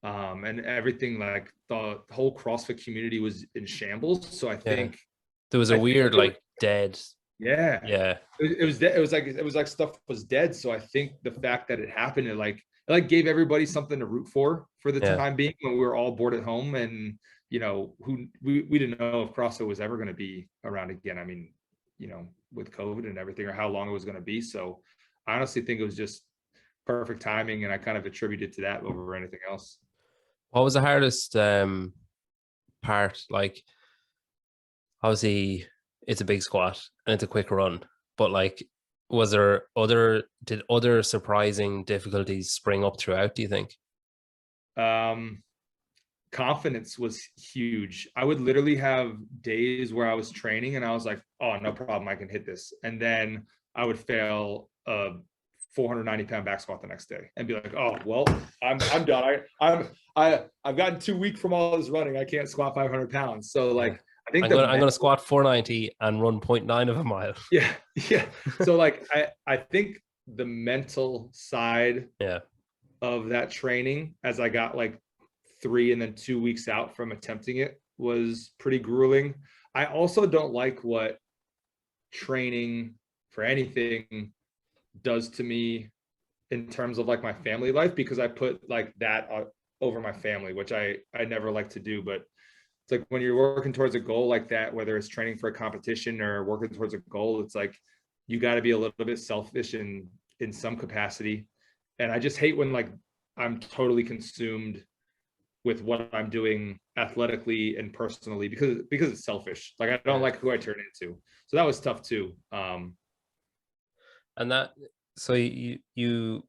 And everything, like the whole CrossFit community was in shambles. So I think there was a weird like dead. Yeah. It was like stuff was dead. So I think the fact that it happened, it gave everybody something to root for the time being when we were all bored at home. And we didn't know if CrossFit was ever going to be around again. I mean, with COVID and everything, or how long it was going to be. So I honestly think it was just perfect timing, and I kind of attribute it to that over anything else. What was the hardest part? Like, obviously, it's a big squat and it's a quick run, but like, did other surprising difficulties spring up throughout, do you think? Confidence was huge. I would literally have days where I was training and I was like, oh, no problem, I can hit this. And then I would fail a 490-pound back squat the next day and be like, oh, well, I'm done. I've gotten too weak from all this running. I can't squat 500 pounds. So like, I think I'm going to squat 490 and run 0.9 of a mile. Yeah. So like, I think the mental side of that training, as I got like 3 and then 2 weeks out from attempting it, was pretty grueling. I also don't like what training for anything does to me in terms of like my family life, because I put like that over my family, which I never like to do. But it's like when you're working towards a goal like that, whether it's training for a competition or working towards a goal, it's like you got to be a little bit selfish in some capacity. And I just hate when like I'm totally consumed with what I'm doing athletically and personally because it's selfish. Like I don't like who I turn into. So that was tough too. And that, so you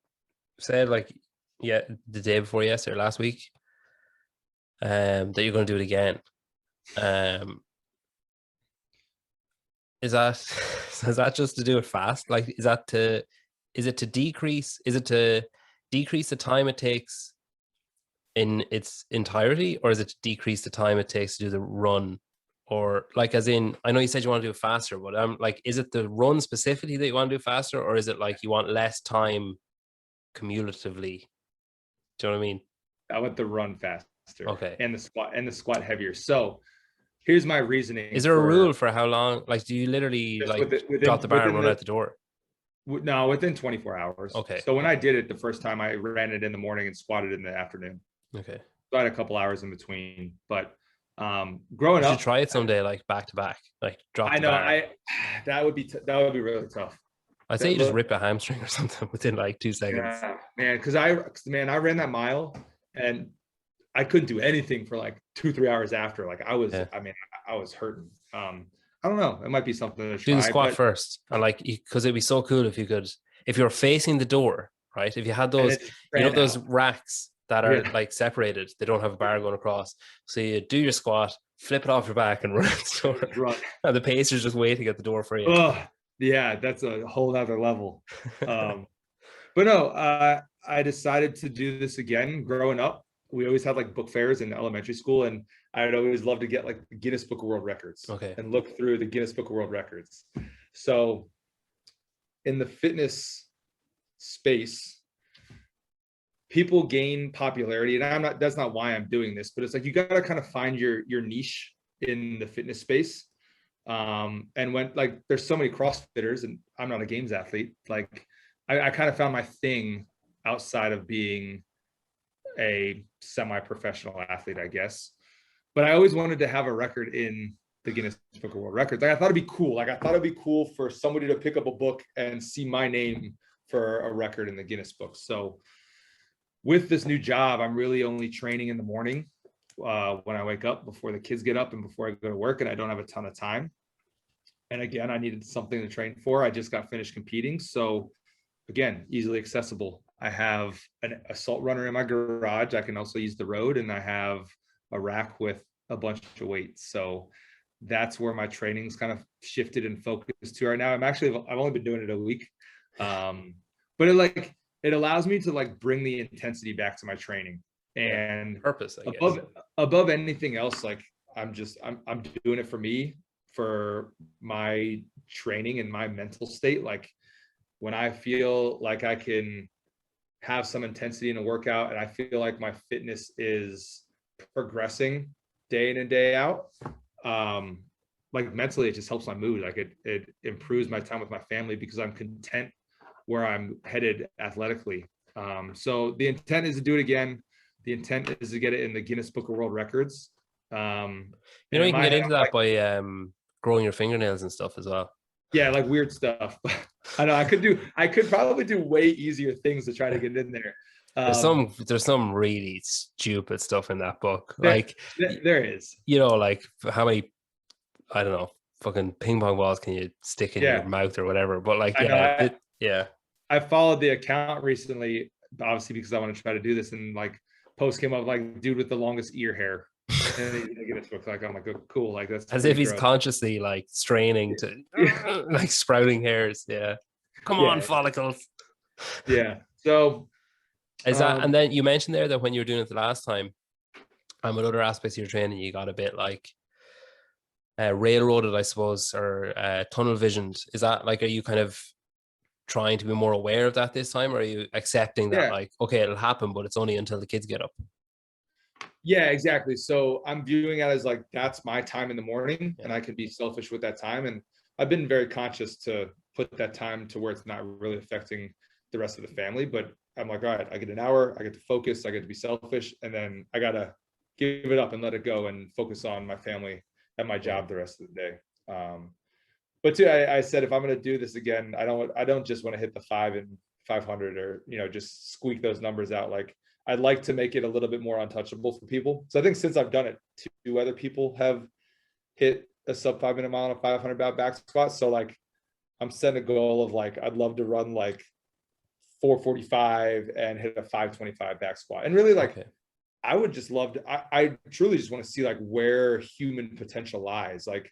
said like, the day before yesterday, last week, that you're going to do it again. Is that just to do it fast? Like, is it to decrease the time it takes in its entirety, or is it to decrease the time it takes to do the run? Or like, as in, I know you said you want to do it faster, but like, is it the run specifically that you want to do faster, or is it like you want less time cumulatively? Do you know what I mean? I went the run faster Okay. and the squat heavier. So here's my reasoning Is there a for rule for how long? Like, do you literally just like drop the bar and run out the door? no, within 24 hours. Okay. So when I did it the first time, I ran it in the morning and squatted in the afternoon. Okay. So I had a couple hours in between, but growing You should up, try it someday, like back to back, like drop I the know bar. that would be really tough. I'd say That you just look, rip a hamstring or something within like 2 seconds. yeah, man, because I ran that mile and I couldn't do anything for like 2-3 hours after. Like Yeah. I was hurting. I don't know. It might be something to Do the try, squat but first, and like, because it'd be so cool if you could, if you're facing the door, right? If you had and those, it just those ran out. racks that are Yeah. like separated, they don't have a bar going across. So you do your squat, flip it off your back, and run out the door. Just run. And the pacer's just waiting at the door for you. Oh, yeah, that's a whole other level. But no, I decided to do this again. Growing up, we always had like book fairs in elementary school, and I'd always love to get like the Guinness Book of World Records Okay. and look through the Guinness Book of World Records. So in the fitness space, people gain popularity, and that's not why I'm doing this, but it's like you got to kind of find your niche in the fitness space. And when like there's so many CrossFitters, and I'm not a games athlete, like I kind of found my thing outside of being a semi-professional athlete, I guess. But I always wanted to have a record in the Guinness Book of World Records. Like I thought it'd be cool. Like I thought it'd be cool for somebody to pick up a book and see my name for a record in the Guinness book. So with this new job, I'm really only training in the morning when I wake up, before the kids get up and before I go to work, and I don't have a ton of time. And again, I needed something to train for. I just got finished competing. So again, easily accessible. I have an assault runner in my garage. I can also use the road, and I have a rack with a bunch of weights. So that's where my training's kind of shifted and focused to right now. I've only been doing it a week. But it allows me to like bring the intensity back to my training, and purpose, I guess. Above anything else, like I'm doing it for me, for my training and my mental state. Like when I feel like I can have some intensity in a workout, and I feel like my fitness is progressing day in and day out, like mentally, it just helps my mood. Like it improves my time with my family because I'm content where I'm headed athletically. So the intent is to do it again. The intent is to get it in the Guinness Book of World Records. You can get into that by growing your fingernails and stuff as well. Yeah, like weird stuff. I know I could probably do way easier things to try to get in there. There's some really stupid stuff in that book. Like there is. Like how many, I don't know, fucking ping pong balls can you stick in your mouth or whatever? But like, I followed the account recently, obviously because I want to try to do this, and like post came up like dude with the longest ear hair. And they get this book, like I'm like, oh, cool, like that's as if he's consciously like straining to like sprouting hairs. Yeah, come on, follicles. Yeah. So is that, and then you mentioned there that when you were doing it the last time, and with other aspects of your training, you got a bit like railroaded, I suppose, or tunnel visioned. Is that like, are you kind of trying to be more aware of that this time, or are you accepting that like, okay, it'll happen, but it's only until the kids get up? Yeah, exactly. So I'm viewing it as like, that's my time in the morning, and I can be selfish with that time. And I've been very conscious to put that time to where it's not really affecting the rest of the family. But I'm like, all right, I get an hour, I get to focus, I get to be selfish, and then I got to give it up and let it go and focus on my family and my job the rest of the day. But too, I said, if I'm going to do this again, I don't just want to hit the 5 and 500 or, just squeak those numbers out. Like I'd like to make it a little bit more untouchable for people. So I think since I've done it, 2 other people have hit a sub 5 minute mile on a 500 pound back squat. So like I'm setting a goal of like, I'd love to run like 445 and hit a 525 back squat. And really like, I would just love to, I truly just want to see like where human potential lies. Like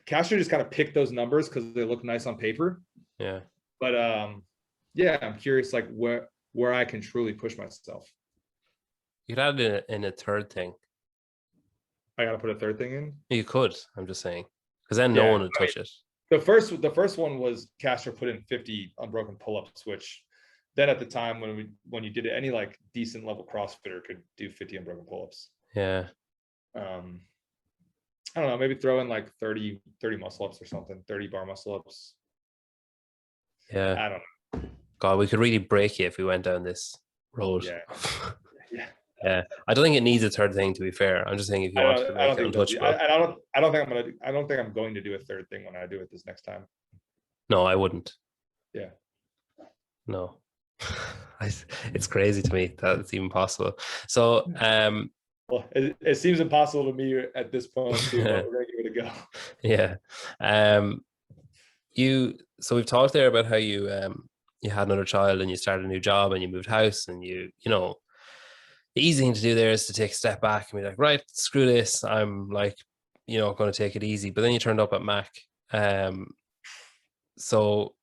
Castro just kind of picked those numbers because they look nice on paper. Yeah. But I'm curious like where I can truly push myself. You could add it in a third thing. I got to put a third thing in? You could, I'm just saying. Because then no one would touch it. The first one was Castro put in 50 unbroken pull-ups, which then at the time when you did it, any like decent level CrossFitter could do 50 unbroken pull-ups. Yeah. I don't know, maybe throw in like 30 muscle ups or something, 30 bar muscle ups. Yeah. I don't know. God, we could really break you if we went down this road. Yeah. Yeah. Yeah. I don't think it needs a third thing, to be fair. I'm just saying if you wanted to I make don't it think untouchable. I don't think I'm going to do a third thing when I do it this next time. No, I wouldn't. Yeah. No. It's crazy to me that it's even possible. So well, it seems impossible to me at this point too, but we're gonna give it a go. Yeah. So we've talked there about how you had another child and you started a new job and you moved house, and you know, the easy thing to do there is to take a step back and be like, right, screw this. I'm like, going to take it easy. But then you turned up at Mac. So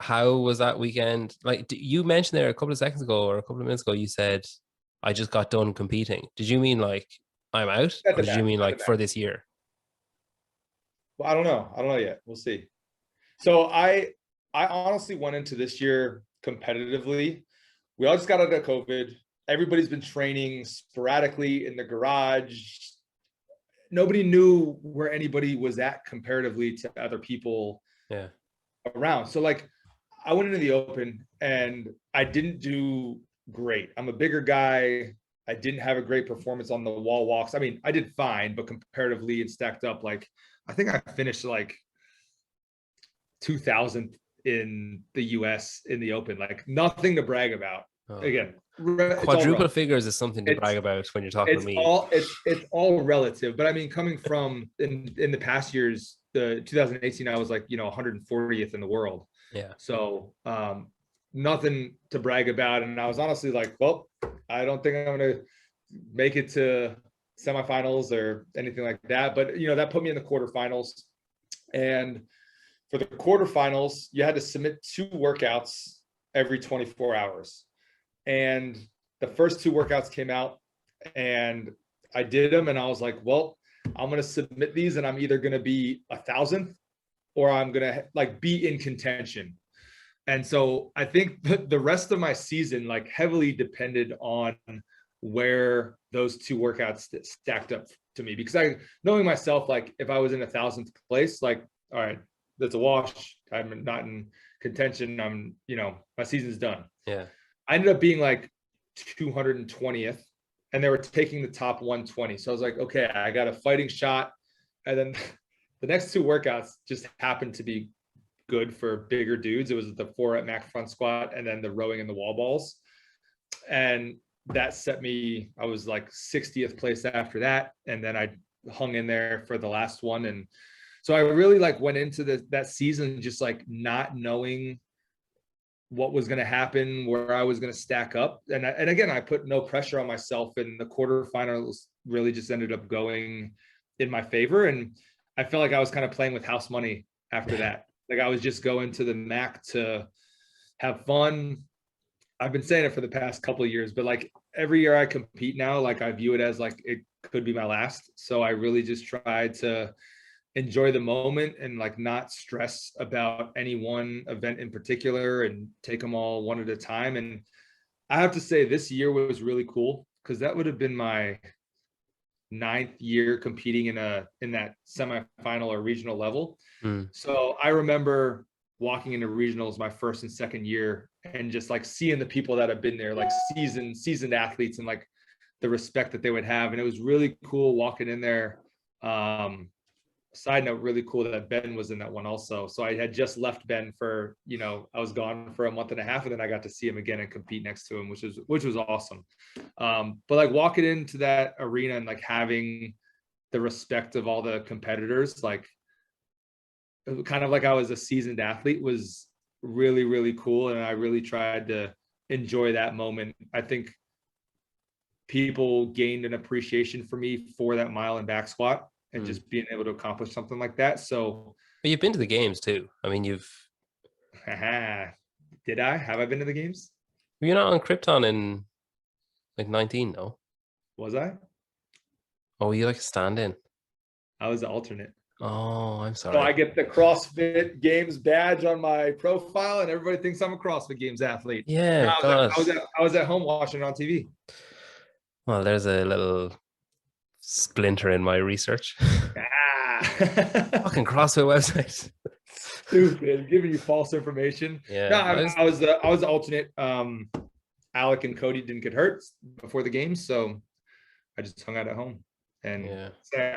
how was that weekend? Like, you mentioned there a couple of seconds ago or a couple of minutes ago, you said, I just got done competing. Did you mean like I'm out? Or did you mean like for this year? Well, I don't know yet. We'll see. So I honestly went into this year competitively. We all just got out of COVID. Everybody's been training sporadically in the garage. Nobody knew where anybody was at comparatively to other people around. So like I went into the open and I didn't do great. I'm a bigger guy. I didn't have a great performance on the wall walks. I mean, I did fine, but comparatively and stacked up, like I think I finished like 2000th in the US in the open, like nothing to brag about. Again, quadruple figures is something to brag about when you're talking to me. It's all relative, but I mean, coming from in the past years, the 2018, I was like, 140th in the world. Yeah. So nothing to brag about. And I was honestly like, well, I don't think I'm going to make it to semifinals or anything like that. But, that put me in the quarterfinals. And for the quarterfinals, you had to submit 2 workouts every 24 hours. And the first 2 workouts came out and I did them. And I was like, well, I'm going to submit these and I'm either going to be 1,000th or I'm going to like be in contention. And so I think the rest of my season like heavily depended on where those 2 workouts stacked up to me, because knowing myself, like if I was in 1,000th place, like, all right, that's a wash. I'm not in contention. I'm, my season's done. Yeah. I ended up being like 220th and they were taking the top 120. So I was like, okay, I got a fighting shot. And then the next 2 workouts just happened to be good for bigger dudes. It was the 4-rep Mac front squat and then the rowing and the wall balls. And that set me, I was like 60th place after that. And then I hung in there for the last one. And so I really like went into that season just like not knowing what was going to happen, where I was going to stack up. And again, I put no pressure on myself, and the quarterfinals really just ended up going in my favor. And I felt like I was kind of playing with house money after that. Like I was just going to the MAC to have fun. I've been saying it for the past couple of years, but like every year I compete now, like I view it as like it could be my last. So I really just try to enjoy the moment and like not stress about any one event in particular and take them all one at a time. And I have to say this year was really cool because that would have been my 9th year competing in that semifinal or regional level. So I remember walking into regionals my first and second year and just like seeing the people that have been there, like seasoned athletes, and like the respect that they would have. And it was really cool walking in there. Side note, really cool that Ben was in that one also. So I had just left Ben for, I was gone for a month and a half, and then I got to see him again and compete next to him, which was awesome. But like walking into that arena and like having the respect of all the competitors, like kind of like I was a seasoned athlete, was really, really cool. And I really tried to enjoy that moment. I think people gained an appreciation for me for that mile and back squat and just being able to accomplish something like that. So but you've been to the games too. I mean, did I? Have I been to the games? You're not on Krypton in like 19, no? Was I? Oh, you like stand in? I was the alternate. Oh, I'm So I sorry. get the CrossFit Games badge on my profile, and everybody thinks I'm a CrossFit Games athlete. And Yeah, I was at, God. I was at, I was at home watching it on TV. Well, there's a little splinter in my research. Ah, Fucking CrossFit website. stupid, giving you false information. No, Yeah, I was the alternate. Alec and Cody didn't get hurt before the game, so I just hung out at home. And yeah,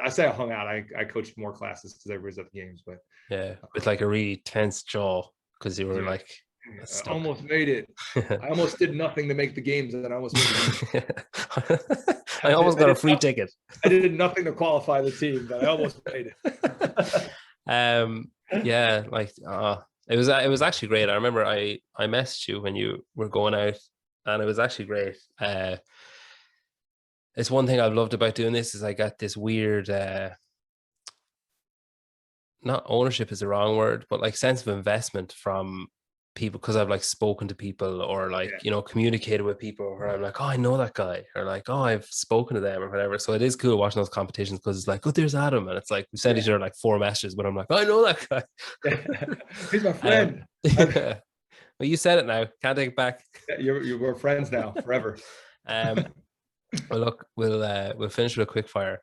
I say I hung out. I coached more classes because everybody's at the games, but yeah, with like a really tense jaw because you were dude, like I stuck. almost made it. I almost did nothing to make the games, and I almost made the game. I almost got a free Nothing, ticket. I did nothing to qualify the team, but I almost made it. Yeah, like it was actually great. I remember I messaged you when you were going out, and it was actually great. It's one thing I've loved about doing this is I got this weird not ownership is the wrong word, but like sense of investment from people because I've like spoken to people or like, Yeah. you know, communicated with people where I'm like, oh, I know that guy, or like, oh, I've spoken to them or whatever. So it is cool watching those competitions because it's like, oh, there's Adam. And it's like we send each other like 4 messages, but I'm like, oh, I know that guy. He's my friend. Yeah. Well, you said it now. Can't take it back. We're friends now forever. Um, well, look, we'll finish with a quick fire.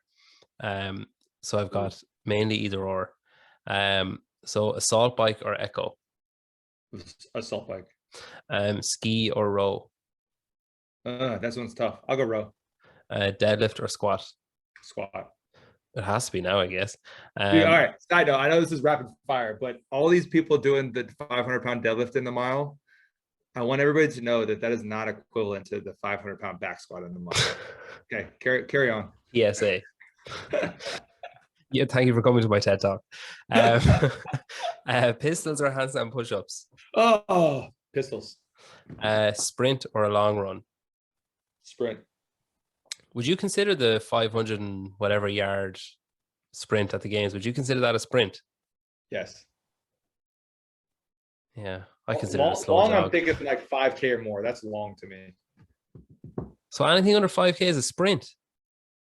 So I've got mainly either or. So assault bike or echo, Assault bike. ski or row, That one's tough. I'll go row. deadlift or squat. Squat. It has to be now, I guess. Dude, all right. Side note, I know this is rapid fire, but all these people doing the 500-pound deadlift in the mile, I want everybody to know that is not equivalent to the 500-pound back squat in the mile. Okay, carry on. PSA. Yeah, thank you for coming to my TED Talk. Pistols or handstand push-ups. Oh, pistols. Sprint or a long run. Sprint. Would you consider the 500 and whatever yard sprint at the games? Would you consider that a sprint? Yes. Yeah, I consider it a slow long. jog. I'm thinking like 5K or more. That's long to me. So anything under 5K is a sprint.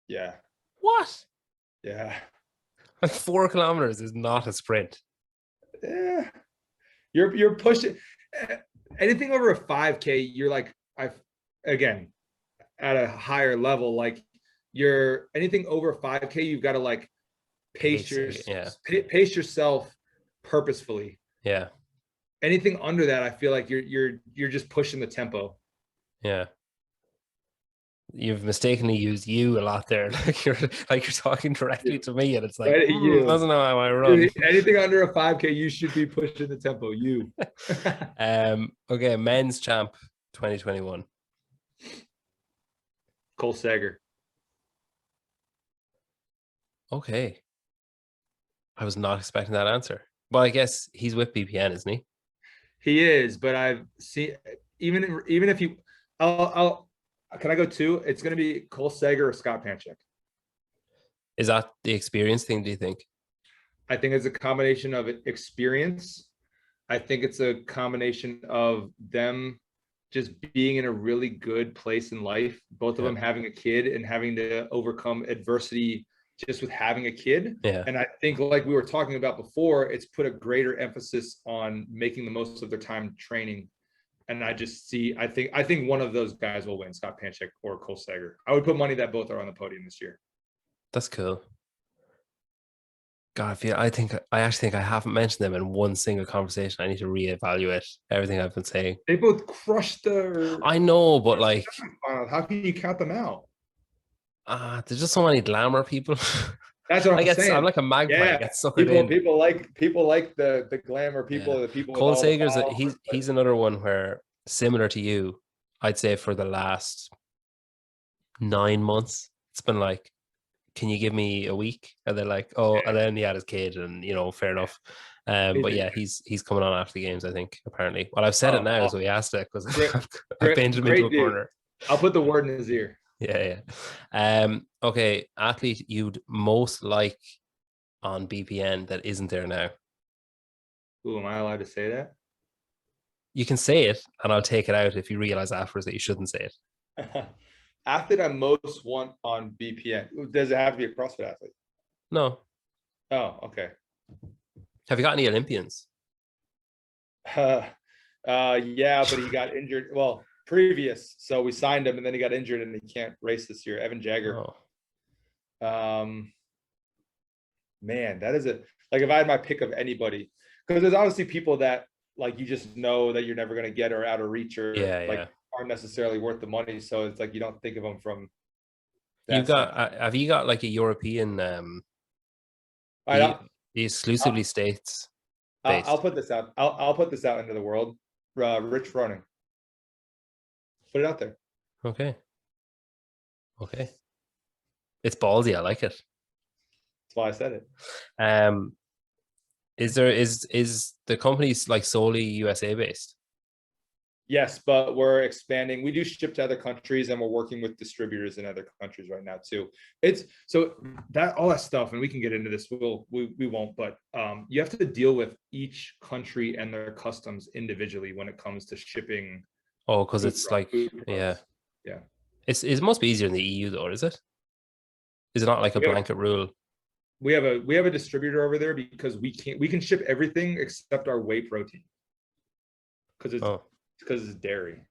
Yeah. What? Yeah. Like 4 kilometers is not a sprint. Yeah. You're pushing anything over a 5K. You're like again at a higher level. Like you're anything over 5K, you've got to like pace yourself purposefully. Yeah. Anything under that, I feel like you're just pushing the tempo. Yeah. You've mistakenly used you a lot there. Like you're talking directly to me, and it's like doesn't know how I run. Anything under a 5K, you should be pushing the tempo. You. Okay, men's champ 2021. Cole Sager. Okay. I was not expecting that answer. But I guess he's with BPN, isn't he? He is, but I've seen even if you I'll can I go 2? It's gonna be Cole Sager or Scott Panchik. Is that the experience thing, do you think? I think it's a combination of experience. I think it's a combination of them just being in a really good place in life, both of them having a kid and having to overcome adversity just with having a kid. Yeah. And I think like we were talking about before, it's put a greater emphasis on making the most of their time training. And I just see, I think one of those guys will win, Scott Panchik or Cole Sager. I would put money that both are on the podium this year. That's cool. God, I actually think I haven't mentioned them in one single conversation. I need to reevaluate everything I've been saying. They both crushed the. I know, but like, how can you count them out? There's just so many glamour people. That's what I'm saying. I'm like a magpie. Yeah, I get suckered in. People like the glamour. The people. Cole Sager's he's another one where similar to you, I'd say for the last 9 months, it's been like, can you give me a week? And they're like, oh, and then he had his kid, and fair enough. But yeah, he's coming on after the games, I think, apparently. Well, I've said it now, so he asked it because I've painted him into a corner. I'll put the word in his ear. Yeah. Okay, athlete you'd most like on BPN that isn't there now. Ooh, am I allowed to say that? You can say it, and I'll take it out if you realize afterwards that you shouldn't say it. Athlete I most want on BPN. Does it have to be a CrossFit athlete? No. Oh, okay. Have you got any Olympians? Yeah, but he got injured. Well, previous. So we signed him and then he got injured and he can't race this year. Evan Jagger. Oh, Um, man, that is it. Like if I had my pick of anybody, because there's obviously people that like you just know that you're never gonna get or out of reach or yeah, like yeah. aren't necessarily worth the money. So it's like you don't think of them from You that got sense. have you got like a European All right, the the exclusively states I'll based? put this out. I'll put this out into the world. Rich running. Put it out there. Okay. Okay. It's ballsy. I like it. That's why I said it. Um, is the company's like solely USA based? Yes, but we're expanding. We do ship to other countries and we're working with distributors in other countries right now too. It's so that all that stuff, and we can get into this. We won't, but you have to deal with each country and their customs individually when it comes to shipping Oh, because it's like, food yeah, products. Yeah. it must be easier in the EU though, is it? Is it not like a We have, blanket rule? we have a distributor over there because we can ship everything except our whey protein because Oh, it's dairy.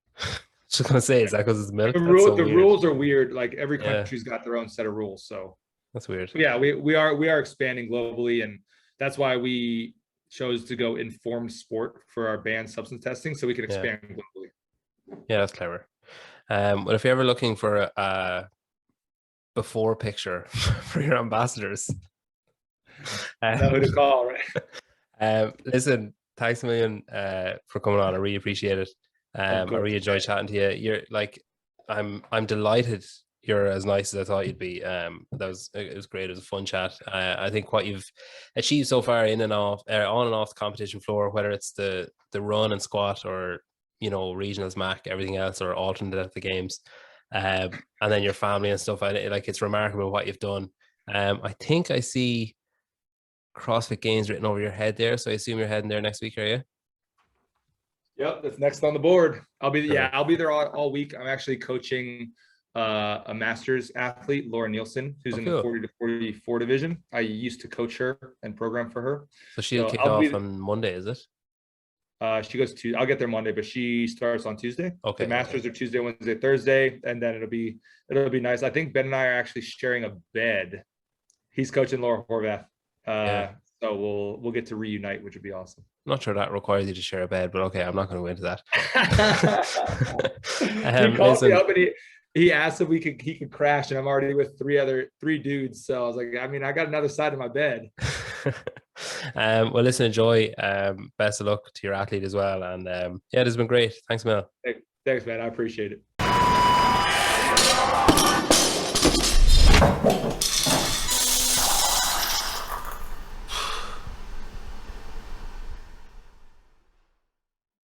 just gonna say, is that because it's milk? The That's so the weird. rules are weird. Like every Yeah, country's got their own set of rules. So that's weird. yeah, we are expanding globally, and that's why we chose to go informed sport for our banned substance testing, so we can Yeah, expand globally. yeah, that's clever. But if you're ever looking for a before picture for your ambassadors, Know who to call, right? listen, thanks a million for coming on. I really appreciate it. Of I course. really enjoyed chatting to you. You're like, I'm delighted you're as nice as I thought you'd be. It was great. It was a fun chat. I think what you've achieved so far in and off, on and off the competition floor, whether it's the run and squat or regionals, MAC, everything else, or alternate at the games, and then your family and stuff. Like it's remarkable what you've done. I think I see CrossFit Games written over your head there, so I assume you're heading there next week, are you? Yep, that's next on the board. I'll be Sure. I'll be there all week. I'm actually coaching a masters athlete, Laura Nielsen, who's Oh, in the cool. 40 to 44 division. I used to coach her and program for her. So she'll So kick I'll off be on Monday, is it? she goes to I'll get there Monday, but she starts on Tuesday. The Okay, masters okay. are Tuesday, Wednesday, Thursday, and then it'll be nice. I think Ben and I are actually sharing a bed. He's coaching Laura Horvath. Yeah. So we'll get to reunite, which would be awesome. Not sure that requires you to share a bed, but okay, I'm not going to go into that. He called me Listen, up and he asked if he could crash, and I'm already with three dudes. So I was like, I mean, I got another side of my bed. well, listen, enjoy. Best of luck to your athlete as well. And yeah, it has been great. Thanks, Mel. Thanks, man. I appreciate it.